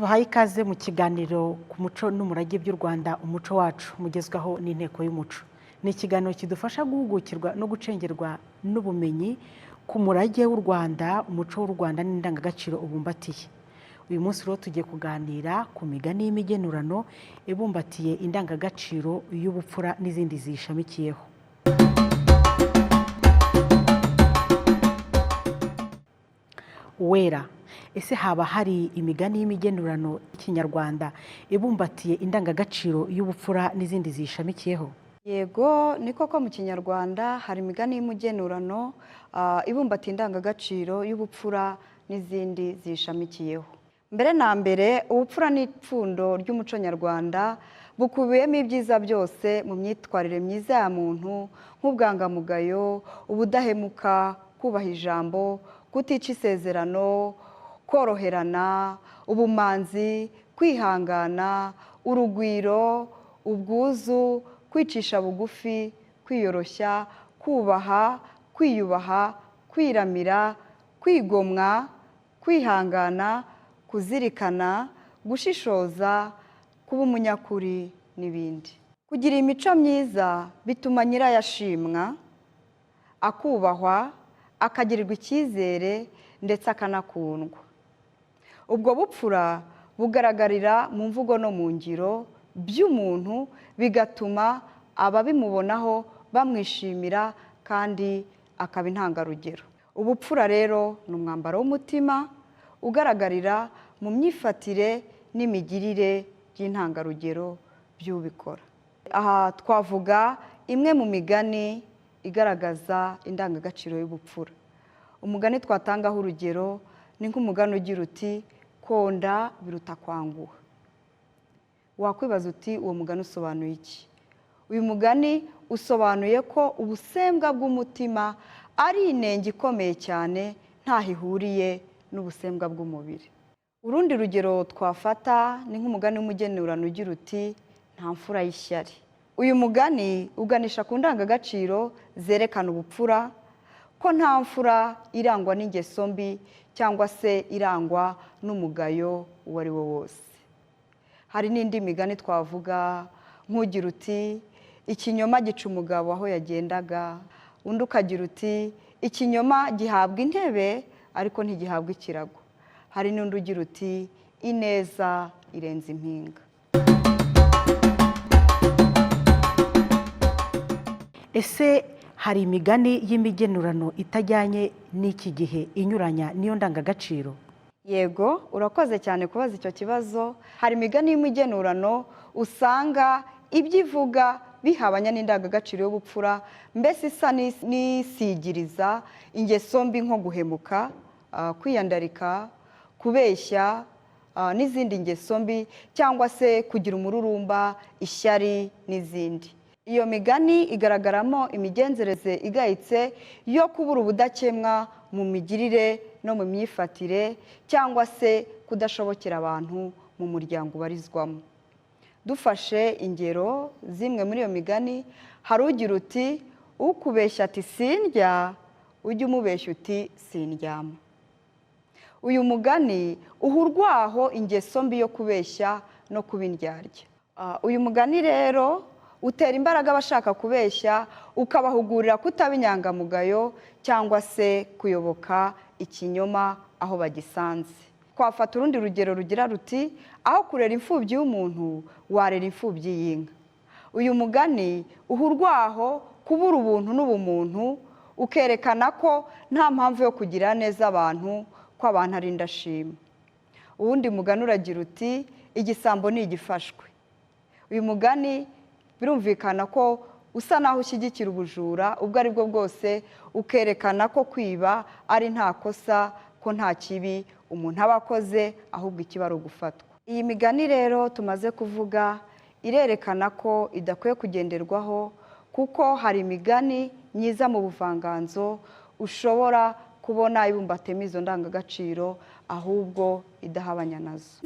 tubahaye ikaze mu kiganiro ku muco n'umurage by'u Rwanda umuco wacu mugezwaho n'inteko y'umuco. Ni ikiganiro kidufasha guhugukirwa no gucengerwa n'ubumenyi ku murage w'u Rwanda, umuco w'u Rwanda n'indangagaciro ubumbatiye. Uyu munsi rero tugiye kuganira ku migani y'imigenurano ibumbatiye indangagaciro y'ubupfura n'izindi zishamikiyeho. Wera, ese haba hari imigani y'imigenurano y'ikinyarwanda ibumbatiye indangagaciro y'ubupfura n'izindi zishamikiyeho? Yego, ni koko mu kinyarwanda hari imigani y'imigenurano ibumbatiye indangagaciro y'ubupfura n'izindi zishamikiyeho. Mbere na mbere, ubupfura n'ipfundo ry'umuco nyarwanda bukubiyemo ibyiza byose mu myitwarire myiza ya muntu, nk'ubwangamugayo, ubudahemuka, kubaha ijambo, kutica isezerano, koroherana, ubumanzi, kwihangana, urugwiro, ubwuzu, kwicisha bugufi, kwiyoroshya, kubaha, kwiyubaha, kwiramira, kwigomwa, kwihangana, kuzirikana, gushishoza, kuba umunyakuri n'ibindi. Kugira imico myiza bituma nyirayo ashimwa, akubahwa, akagirirwa icyizere ndetse akanakundwa. Ubwo bupfura bugaragarira mu mvugo no mu ngiro by'umuntu, bigatuma ababimubonaho bamwishimira kandi akaba intangarugero. Ubupfura rero ni umwambaro w'umutima ugaragarira mu myifatire n'imigirire by'intangarugero by'ubikora. Aha twavuga imwe mu migani igaragaza indangagaciro y'ubupfura. Umugani twatangaho urugero ni nk'umugani ugira uti konda biruta kwanguha. Wakwibaza uti uwo mugani usobanuye iki? Uyu mugani usobanuye ko ubusembwa bw'umutima ari inenge ikomeye cyane, ntaho ihuriye n'ubusembwa bw'umubiri. Urundi rugero twafata ni nk'umugani w'umugenurano ugira uti nta mfura y'ishyari. Uyu mugani uganisha ku ndangagaciro zerekana ubupfura, ko nta mfura irangwa n'ingeso mbi cyangwa se irangwa n'umugayo uwo ari wo wose. Hari n'indi migani twavuga nk'ugira uti ikinyoma gica umugabo aho yagendaga, undi ukagira uti ikinyoma gihabwa intebe ariko ntigihabwa ikirago. Hari n'undi ugira uti ineza irenze impinga. Ese hari imigani y'imigenurano itajyanye n'iki gihe inyuranya n'iyo ndangagaciro? Yego, urakoze cyane kubaza icyo kibazo. Hari imigani y'imigenurano usanga ibyo ivuga bihabanya n'indangagaciro y'ubupfura, mbese isa n'isigiriza ingeso mbi nko guhemuka, kwiyandarika, kubeshya n'izindi ngeso mbi, cyangwa se kugira umururumba, ishyari n'izindi. Iyo migani igaragaramo imigenzereze igayitse yo kubura ubudakemwa mu migirire no mu myifatire, cyangwa se kudashobokera abantu mu muryango ubarizwamo. Dufashe ingero zimwe muri iyo migani, hari ugira uti ukubeshya ati sindya, ujye umubeshya uti sindyama. Uyu mugani uha urwaho ingeso mbi yo kubeshya no kuba indyarya. Uyu mugani rero utera imbaraga abashaka kubeshya, ukabahugurira kutaba inyangamugayo cyangwa se kuyoboka ikinyoma aho bagisanze. Twafata urundi rugero rugira ruti aho kurera imfubyi y'umuntu warera imfubyi y'inka. Uyu mugani uha urwaho kubura ubuntu n'ubumuntu, ukerekana ko nta mpamvu yo kugira neza abantu, ko abantu ari indashima. Uwundi mugani uragira uti igisambo ni igifashwe. Uyu mugani birumvikana ko usa naho ushyigikira ubujura ubwo ari bwo bwose, ukerekana ko kwiba ari nta kosa, ko nta kibi umuntu aba akoze, ahubwo ikiba ari ugufatwa. Iyi migani rero tumaze kuvuga irerekana ko idakwiye kugenderwaho, kuko hari imigani myiza mu buvanganzo ushobora kubona ibumbatemo izo ndangagaciro, ahubwo idahabanya nazo.